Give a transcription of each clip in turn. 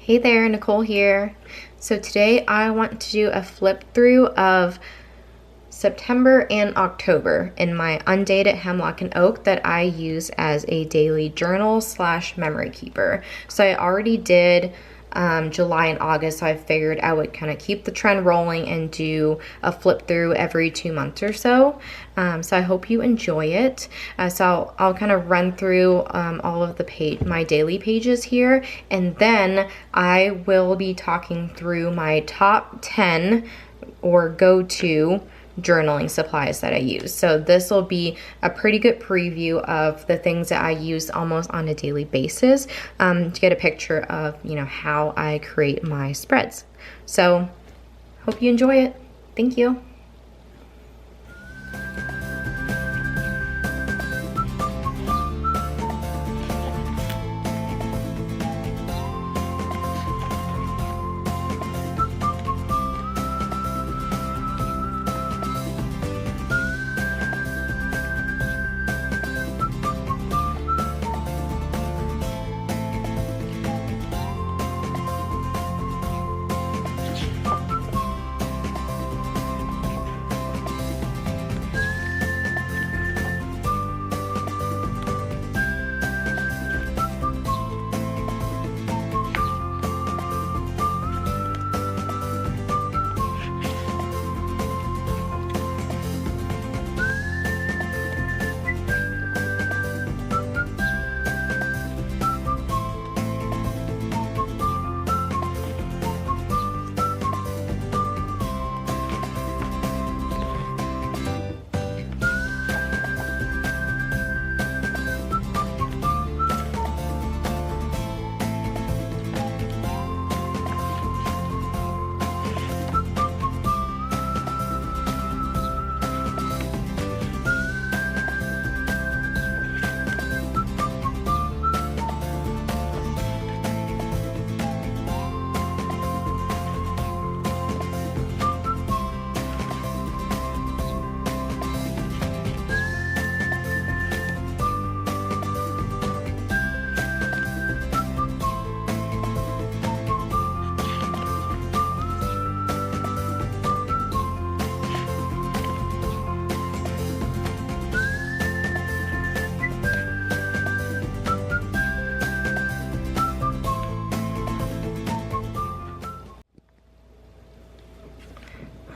Hey there, Nicole here. So today I want to do a flip through of September and October in my undated Hemlock and Oak that I use as a daily journal / memory keeper. So I already did July and August, so I figured I would kind of keep the trend rolling and do a flip through every 2 months or so. So I hope you enjoy it. So I'll kind of run through all of my daily pages here, and then I will be talking through my top 10 or go-to journaling supplies that I use. So this will be a pretty good preview of the things that I use almost on a daily basis to get a picture of, how I create my spreads. So hope you enjoy it. Thank you.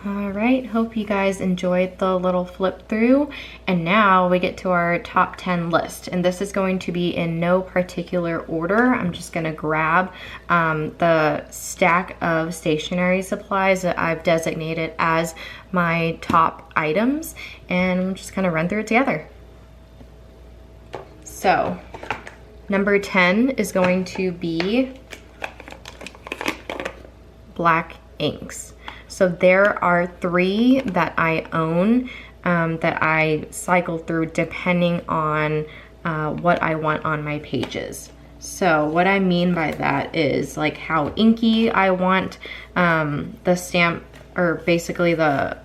Alright, hope you guys enjoyed the little flip through, and now we get to our top 10 list, and this is going to be in no particular order. I'm just going to grab the stack of stationery supplies that I've designated as my top items, and I'm just going to run through it together. So number 10 is going to be black inks. So there are 3 that I own that I cycle through depending on what I want on my pages. So what I mean by that is like how inky I want the stamp, or basically the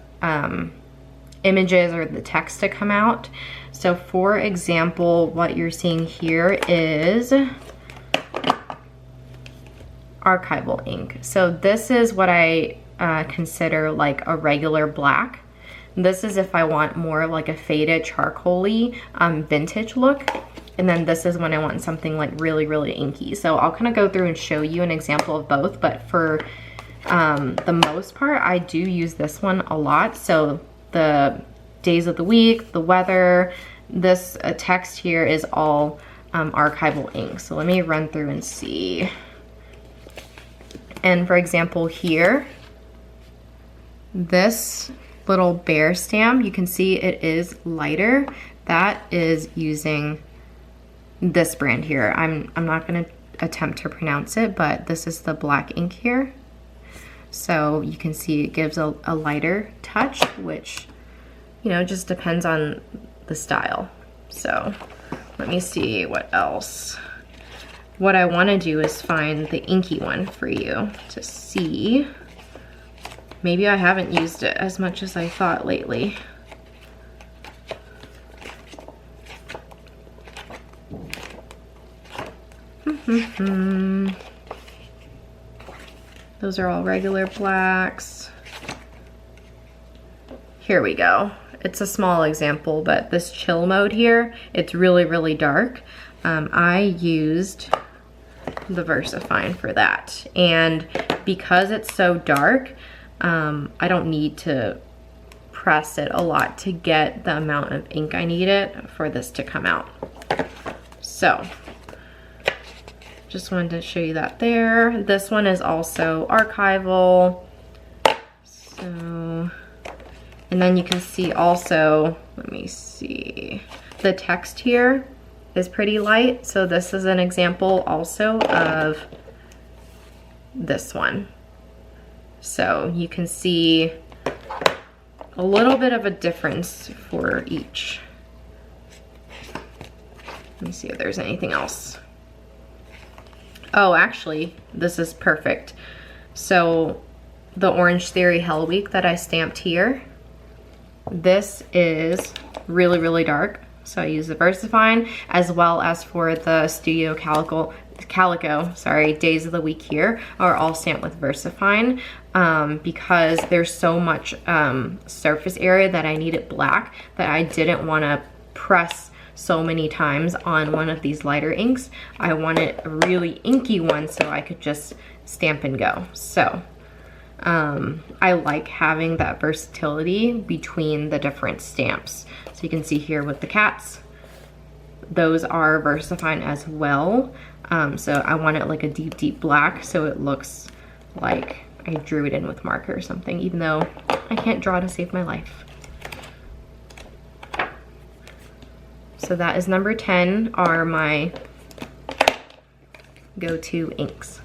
images or the text to come out. So for example, what you're seeing here is archival ink. So this is what I consider like a regular black. This is if I want more of like a faded charcoaly vintage look, and then this is when I want something like really inky. So I'll kind of go through and show you an example of both, but for the most part I do use this one a lot. So the days of the week, the weather, this text here is all archival ink. So let me run through and see. And for example here, this little bear stamp, you can see it is lighter. That is using this brand here. I'm not going to attempt to pronounce it, but this is the black ink here. So you can see it gives a lighter touch, which, just depends on the style. So let me see what else. What I want to do is find the inky one for you to see. Maybe I haven't used it as much as I thought lately. Those are all regular blacks. Here we go. It's a small example, but this chill mode here, it's really, really dark. I used the VersaFine for that. And because it's so dark, I don't need to press it a lot to get the amount of ink I needed for this to come out. So, just wanted to show you that there. This one is also archival. So, and then you can see also, let me see, the text here is pretty light. So this is an example also of this one. So you can see a little bit of a difference for each. Let me see if there's anything else. Oh, actually, this is perfect. So the Orange Theory Hell Week that I stamped here, this is really, really dark. So I use the VersaFine, as well as for the Studio Calico, Days of the Week here are all stamped with VersaFine, because there's so much surface area that I need it black that I didn't want to press so many times on one of these lighter inks. I wanted a really inky one so I could just stamp and go. So I like having that versatility between the different stamps. So you can see here with the cats, those are VersaFine as well. So I want it like a deep, deep black so it looks like I drew it in with marker or something, even though I can't draw to save my life. So that is number 10, are my go-to inks.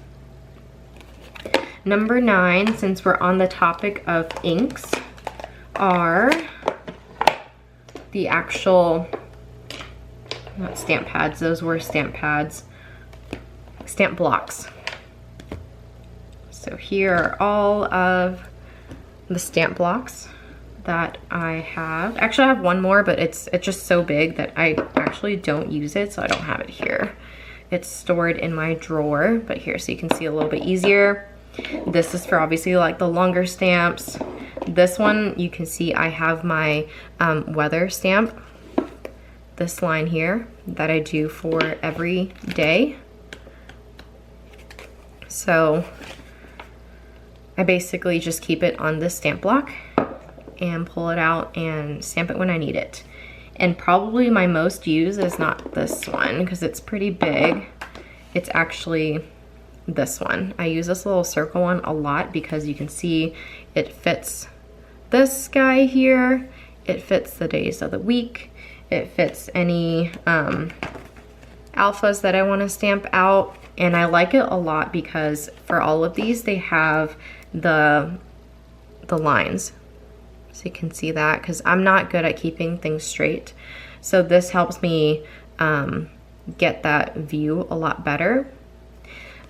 Number 9, since we're on the topic of inks, are the actual, not stamp pads, those were stamp pads, stamp blocks. So here are all of the stamp blocks that I have. Actually, I have one more, but it's just so big that I actually don't use it, so I don't have it here. It's stored in my drawer, but here, so you can see a little bit easier. This is for obviously like the longer stamps. This one, you can see I have my weather stamp, this line here, that I do for every day. So I basically just keep it on this stamp block and pull it out and stamp it when I need it. And probably my most used is not this one because it's pretty big. It's actually this one. I use this little circle one a lot because you can see it fits this guy here. It fits the days of the week. It fits any alphas that I want to stamp out. And I like it a lot because for all of these, they have the lines. So you can see that because I'm not good at keeping things straight. So this helps me get that view a lot better.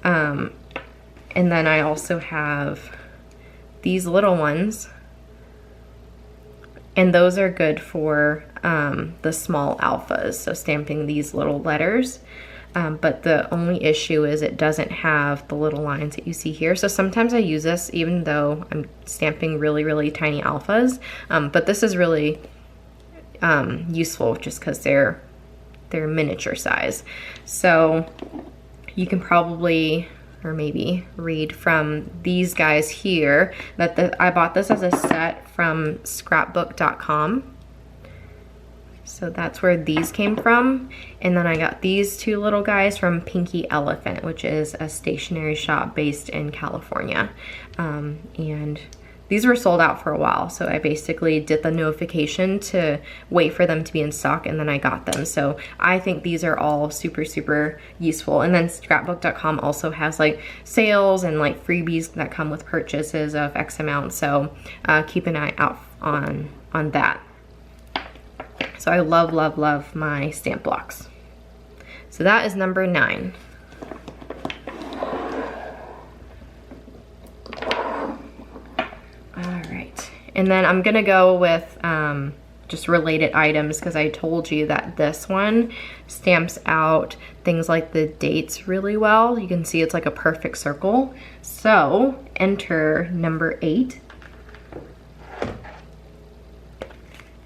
And then I also have these little ones, and those are good for the small alphas, so stamping these little letters. But the only issue is it doesn't have the little lines that you see here. So sometimes I use this even though I'm stamping really, really tiny alphas. But this is really useful just because they're miniature size. So you can probably, or maybe read from these guys here, that I bought this as a set from scrapbook.com. So that's where these came from. And then I got these two little guys from Pinky Elephant, which is a stationery shop based in California. And these were sold out for a while. So I basically did the notification to wait for them to be in stock, and then I got them. So I think these are all super, super useful. And then scrapbook.com also has like sales and like freebies that come with purchases of X amount. So keep an eye out on that. So I love, love, love my stamp blocks. So that is number 9. All right, and then I'm gonna go with just related items, because I told you that this one stamps out things like the dates really well. You can see it's like a perfect circle. So enter number 8,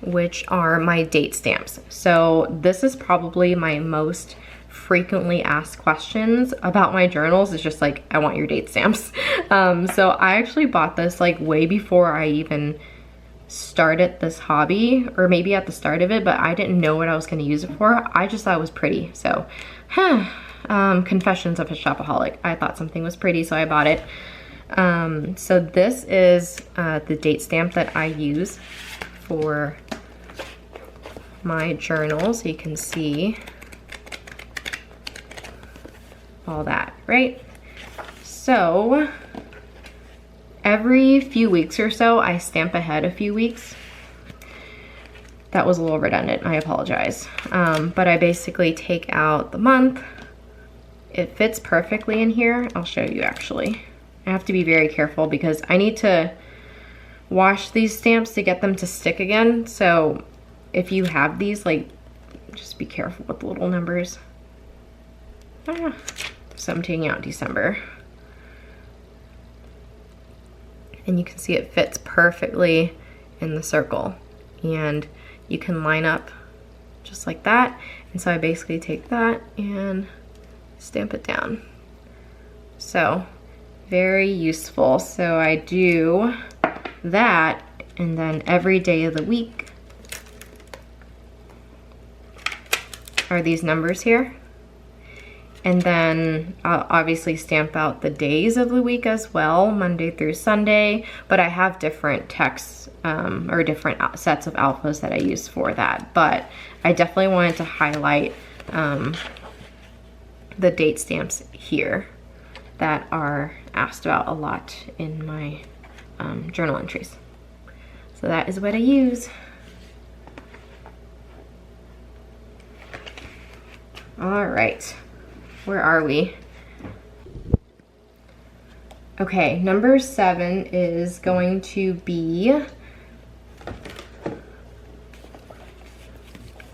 which are my date stamps. So this is probably my most frequently asked questions about my journals. Is just like, I want your date stamps. So I actually bought this like way before I even started this hobby, or maybe at the start of it, but I didn't know what I was going to use it for. I just thought it was pretty. So confessions of a shopaholic. I thought something was pretty, so I bought it. So this is the date stamp that I use for my journal, so you can see all that, right? So every few weeks or so, I stamp ahead a few weeks. That was a little redundant, I apologize. But I basically take out the month. It fits perfectly in here. I'll show you actually. I have to be very careful because I need to wash these stamps to get them to stick again. So if you have these, like, just be careful with the little numbers. So I'm taking out December. And you can see it fits perfectly in the circle. And you can line up just like that. And so I basically take that and stamp it down. So very useful. So I do that, and then every day of the week are these numbers here. And then I'll obviously stamp out the days of the week as well, Monday through Sunday, but I have different texts or different sets of alphas that I use for that. But I definitely wanted to highlight the date stamps here that are asked about a lot in my journal entries. So that is what I use. All right. Where are we? Okay, number 7 is going to be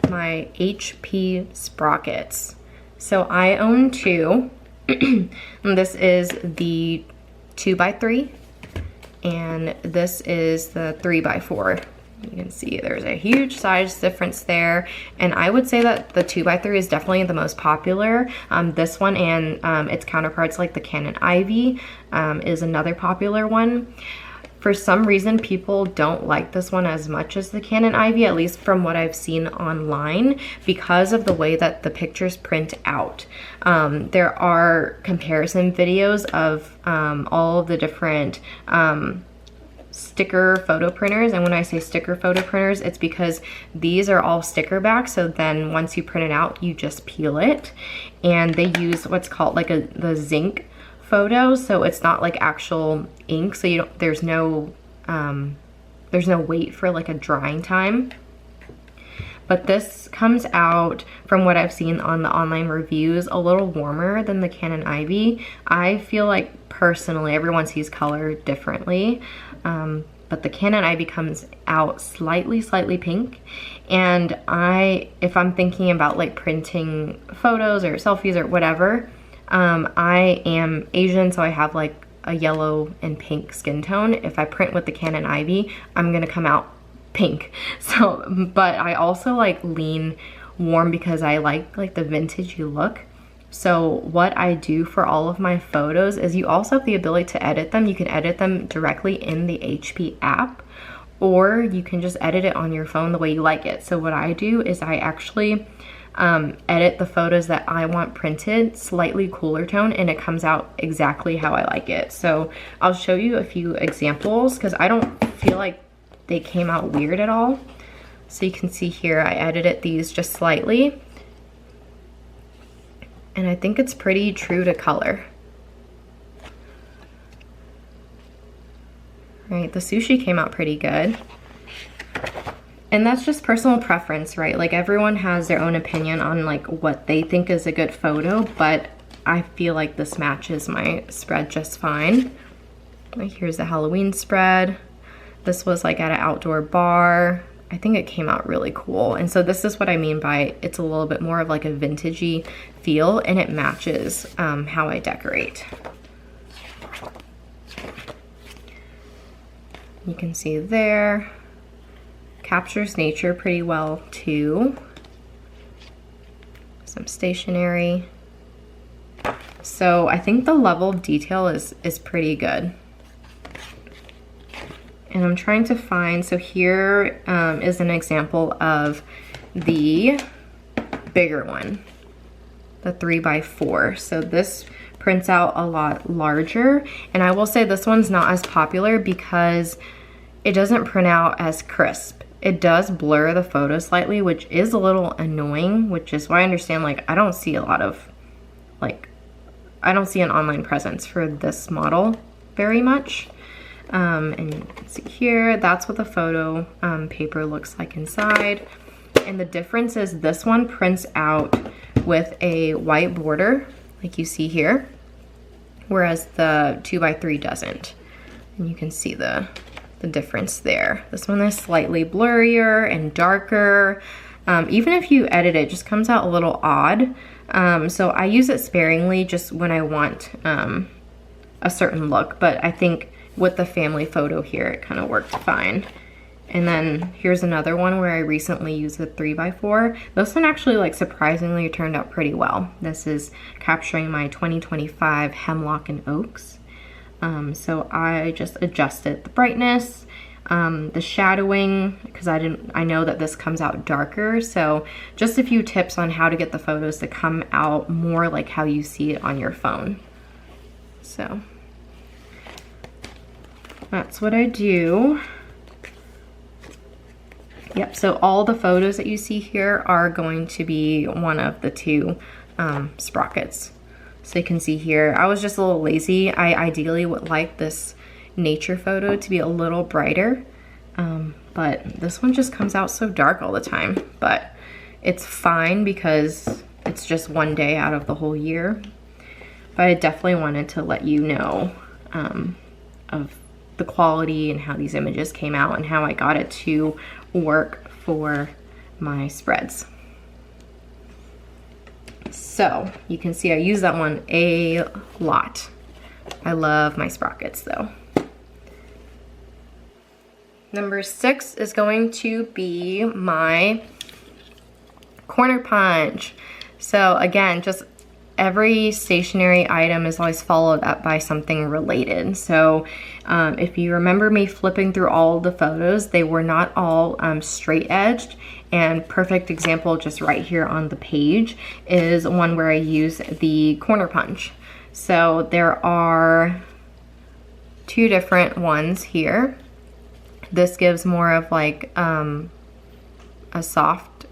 my HP sprockets. So I own 2. This is the 2x3 and this is the 3x4. You can see there's a huge size difference there, and I would say that the 2x3 is definitely the most popular. This one and its counterparts like the Canon Ivy is another popular one. For some reason, people don't like this one as much as the Canon Ivy, at least from what I've seen online, because of the way that the pictures print out. There are comparison videos of all of the different sticker photo printers, and when I say sticker photo printers, it's because these are all sticker back, so then once you print it out, you just peel it, and they use what's called like the zinc photo, so it's not like actual ink, so you don't, there's no wait for like a drying time. But this comes out, from what I've seen on the online reviews, a little warmer than the Canon Ivy. I feel like personally everyone sees color differently, but the Canon Ivy comes out slightly pink, and if I'm thinking about like printing photos or selfies or whatever, I am Asian, so I have like a yellow and pink skin tone. If I print with the Canon Ivy, I'm gonna come out pink. So, but I also like lean warm because I like the vintagey look. So what I do for all of my photos is you also have the ability to edit them. You can edit them directly in the HP app, or you can just edit it on your phone the way you like it. So what I do is I actually edit the photos that I want printed slightly cooler tone, and it comes out exactly how I like it. So I'll show you a few examples because I don't feel like they came out weird at all. So you can see here I edited these just slightly, and I think it's pretty true to color. Right, the sushi came out pretty good. And that's just personal preference, right? Like everyone has their own opinion on like what they think is a good photo, but I feel like this matches my spread just fine. Right, here's the Halloween spread. This was like at an outdoor bar. I think it came out really cool. And so this is what I mean by it's a little bit more of like a vintagey feel, and it matches how I decorate. You can see there, captures nature pretty well too. Some stationery. So I think the level of detail is pretty good. And I'm trying to find, so here is an example of the bigger one, the 3x4. So this prints out a lot larger, and I will say this one's not as popular because it doesn't print out as crisp. It does blur the photo slightly, which is a little annoying, which is why I understand, like, I don't see a lot of, like, I don't see an online presence for this model very much. And you can see here, that's what the photo paper looks like inside. And the difference is this one prints out with a white border, like you see here, whereas the 2x3 doesn't. And you can see the difference there. This one is slightly blurrier and darker. Even if you edit it, just comes out a little odd. So I use it sparingly just when I want a certain look, but I think with the family photo here, it kind of worked fine. And then here's another one where I recently used a 3x4. This one actually, like, surprisingly turned out pretty well. This is capturing my 2025 Hemlock and Oaks. So I just adjusted the brightness, the shadowing, because I know that this comes out darker. So just a few tips on how to get the photos to come out more like how you see it on your phone. So that's what I do. Yep, so all the photos that you see here are going to be one of the two sprockets. So you can see here, I was just a little lazy. I ideally would like this nature photo to be a little brighter, but this one just comes out so dark all the time. But it's fine because it's just one day out of the whole year. But I definitely wanted to let you know of the quality and how these images came out and how I got it to work for my spreads. So you can see I use that one a lot. I love my sprockets though. Number 6 is going to be my corner punch. So again, just every stationery item is always followed up by something related. So if you remember me flipping through all the photos, they were not all straight edged. And perfect example just right here on the page is one where I use the corner punch. So there are 2 different ones here. This gives more of like a soft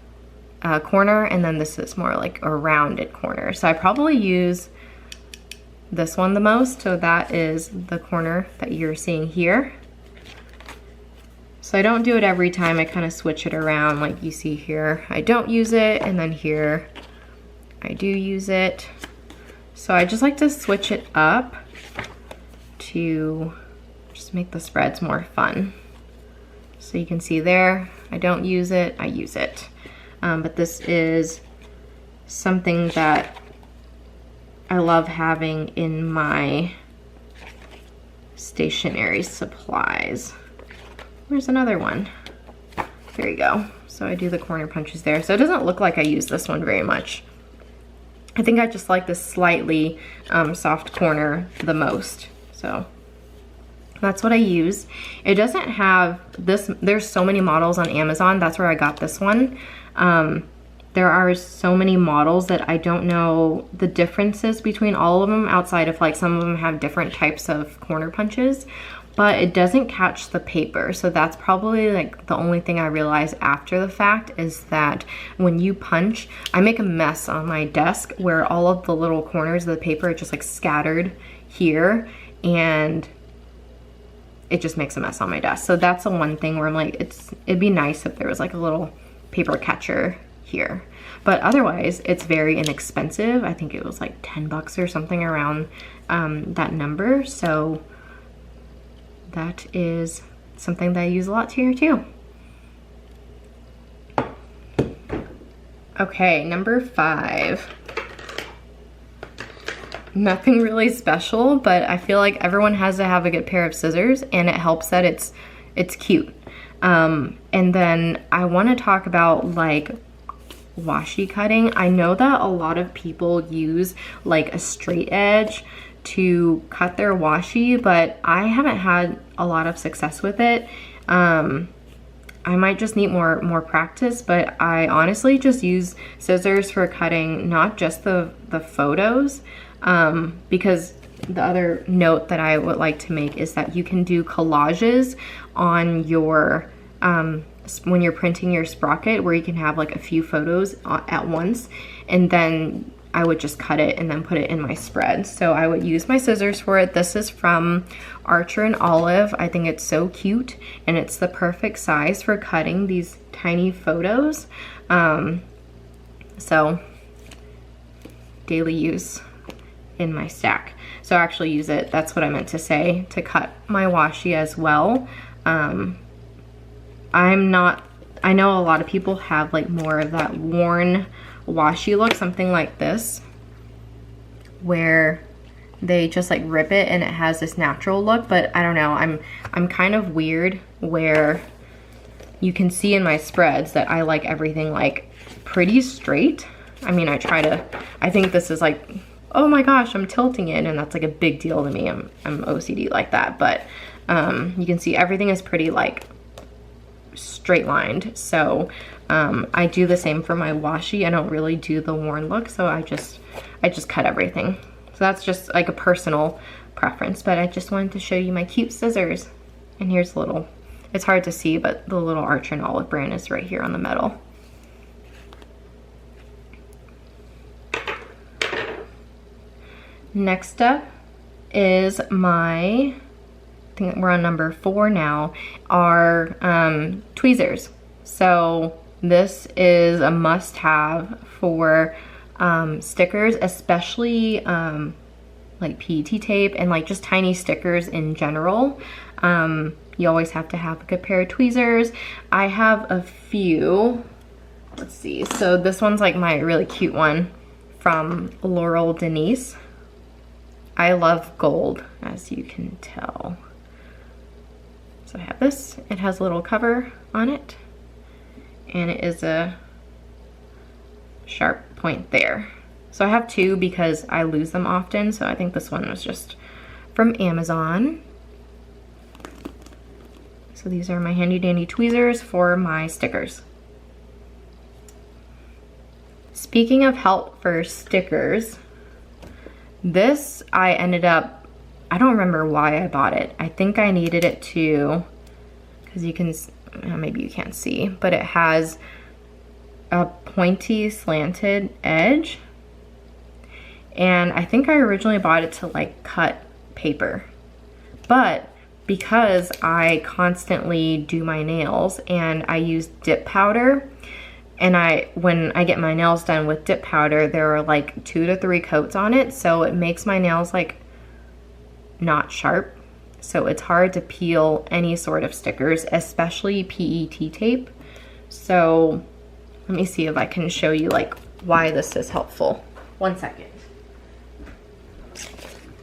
corner, and then this is more like a rounded corner. So I probably use this one the most. So that is the corner that you're seeing here. So I don't do it every time. I kind of switch it around. Like you see here, I don't use it, and then here I do use it. So I just like to switch it up to just make the spreads more fun. So you can see there, I don't use it, I use it. But this is something that I love having in my stationery supplies. Where's another one? There you go. So I do the corner punches there. So it doesn't look like I use this one very much. I think I just like this slightly soft corner the most. So that's what I use. It doesn't have this, there's so many models on Amazon. That's where I got this one. There are so many models that I don't know the differences between all of them, outside of like some of them have different types of corner punches, but it doesn't catch the paper. So that's probably like the only thing I realized after the fact, is that when you punch, I make a mess on my desk where all of the little corners of the paper are just like scattered here, and it just makes a mess on my desk. So that's the one thing where I'm like, it'd be nice if there was like a little paper catcher here. But otherwise, it's very inexpensive. I think it was like 10 bucks or something around that number. So that is something that I use a lot here too. Okay, number 5. Nothing really special, but I feel like everyone has to have a good pair of scissors, and it helps that it's cute. And then I want to talk about like washi cutting. I know that a lot of people use like a straight edge to cut their washi, but I haven't had a lot of success with it. I might just need more practice, but I honestly just use scissors for cutting not just the photos, because the other note that I would like to make is that you can do collages on your when you're printing your sprocket, where you can have like a few photos at once, and then I would just cut it and then put it in my spread. So I would use my scissors for it. This is from Archer and Olive. I think it's so cute, and it's the perfect size for cutting these tiny photos. So daily use in my stack. So I actually use it, that's what I meant to say, to cut my washi as well. I know a lot of people have like more of that worn washi look, something like this, where they just like rip it and it has this natural look, but I don't know, I'm kind of weird where you can see in my spreads that I like everything like pretty straight. I mean, I think this is like, oh my gosh, I'm tilting it, and that's like a big deal to me. I'm OCD like that, but you can see everything is pretty like straight lined. So I do the same for my washi. I don't really do the worn look, so I just cut everything. So that's just like a personal preference, but I just wanted to show you my cute scissors. And here's a little, it's hard to see, but the little Archer and Olive brand is right here on the metal. Next up is my, I think we're on number 4 now, are tweezers. So this is a must-have for stickers, especially like PET tape and like just tiny stickers in general. You always have to have a good pair of tweezers. I have a few, let's see, so this one's like my really cute one from Laurel Denise. I love gold, as you can tell. So I have this, it has a little cover on it, and it is a sharp point there. So I have 2 because I lose them often, so I think this one was just from Amazon. So these are my handy dandy tweezers for my stickers. Speaking of help for stickers, this I ended up, I don't remember why I bought it. I think I needed it to, because you can, maybe you can't see, but it has a pointy slanted edge. And I think I originally bought it to like cut paper. But because I constantly do my nails and I use dip powder, and when I get my nails done with dip powder, there are like 2 to 3 coats on it, so it makes my nails like not sharp. So it's hard to peel any sort of stickers, especially PET tape. So let me see if I can show you like why this is helpful. 1 second.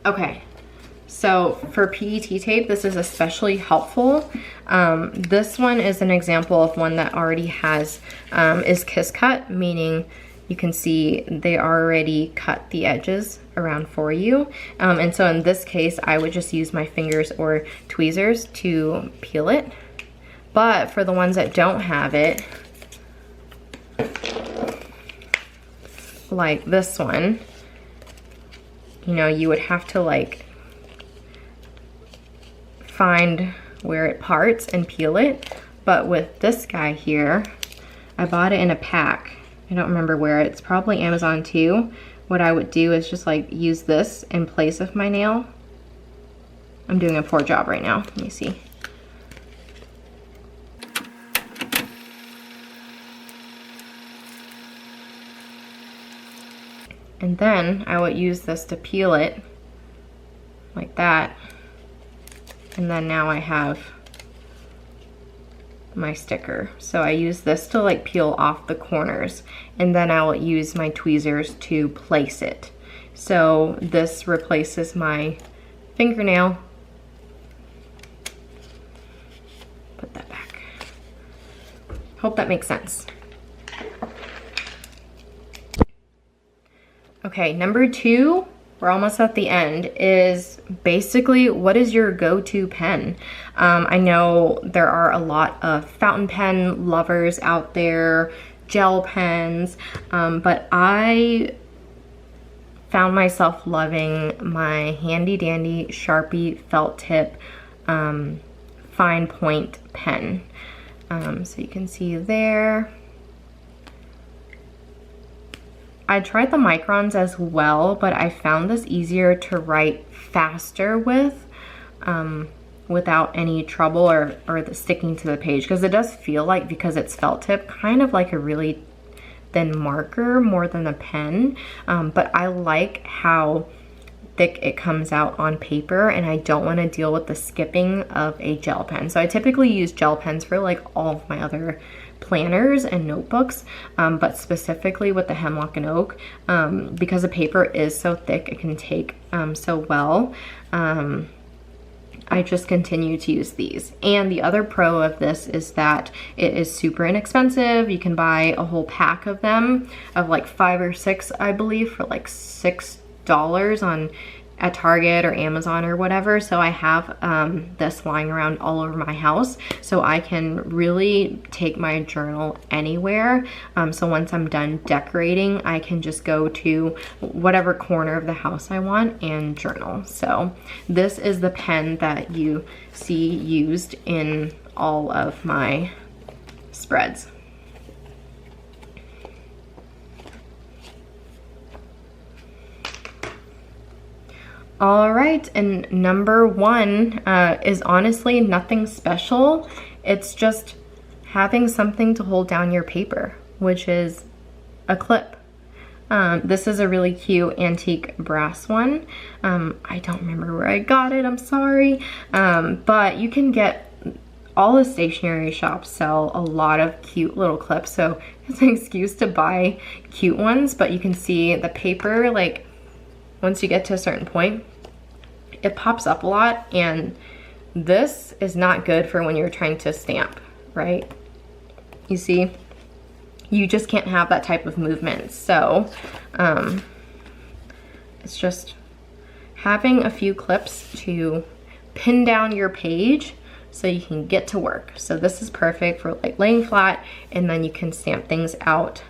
Okay. So for PET tape, this is especially helpful. This one is an example of one that already has, is kiss cut, meaning you can see they already cut the edges around for you. And so in this case, I would just use my fingers or tweezers to peel it. But for the ones that don't have it, like this one, you know, you would have to like find where it parts and peel it. But with this guy here, I bought it in a pack. I don't remember where, it's probably Amazon too. What I would do is just like use this in place of my nail. I'm doing a poor job right now, let me see. And then I would use this to peel it like that. And then now I have my sticker. So I use this to like peel off the corners, and then I'll use my tweezers to place it. So this replaces my fingernail. Put that back. Hope that makes sense. Okay, number 2, we're almost at the end, is basically what is your go-to pen? I know there are a lot of fountain pen lovers out there, gel pens, but I found myself loving my handy dandy Sharpie felt tip fine point pen. So you can see there. I tried the microns as well, but I found this easier to write faster with without any trouble or the sticking to the page, because it does feel like, because it's felt tip, kind of like a really thin marker more than a pen. But I like how thick it comes out on paper, and I don't want to deal with the skipping of a gel pen. So I typically use gel pens for like all of my other planners and notebooks, but specifically with the Hemlock and Oak, because the paper is so thick, it can take so well. I just continue to use these. And the other pro of this is that it is super inexpensive. You can buy a whole pack of them, of like 5 or 6, I believe, for like $6 on at Target or Amazon or whatever. So I have this lying around all over my house, so I can really take my journal anywhere. So once I'm done decorating, I can just go to whatever corner of the house I want and journal. So this is the pen that you see used in all of my spreads. All right, and number 1 is honestly nothing special. It's just having something to hold down your paper, which is a clip. This is a really cute antique brass one. I don't remember where I got it, I'm sorry. But you can get, all the stationery shops sell a lot of cute little clips, so it's an excuse to buy cute ones. But you can see the paper, like, once you get to a certain point, it pops up a lot, and this is not good for when you're trying to stamp, right? You see, you just can't have that type of movement. So it's just having a few clips to pin down your page so you can get to work. So this is perfect for like laying flat, and then you can stamp things out,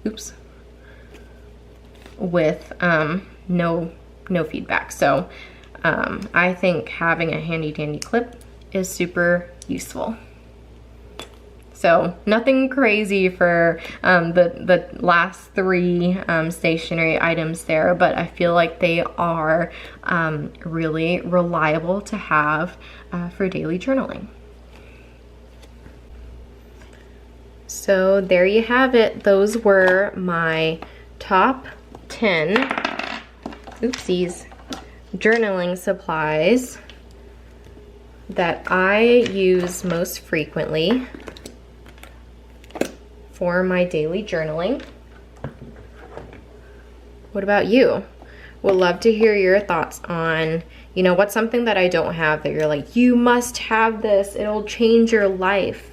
oops, with no feedback. So I think having a handy dandy clip is super useful. So nothing crazy for the last 3 stationery items there, but I feel like they are really reliable to have for daily journaling. So there you have it. Those were my top 10, oopsies, journaling supplies that I use most frequently for my daily journaling. What about you? Would love to hear your thoughts on, you know, what's something that I don't have that you're like, you must have this, it'll change your life.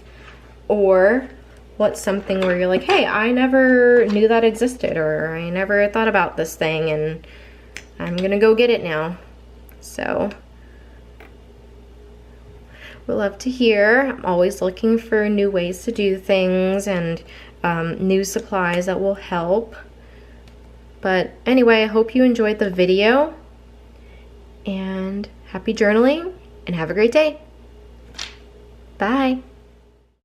Or what's something where you're like, hey, I never knew that existed, or I never thought about this thing and I'm gonna go get it now. So we'd love to hear. I'm always looking for new ways to do things and new supplies that will help. But anyway, I hope you enjoyed the video, and happy journaling, and have a great day. Bye.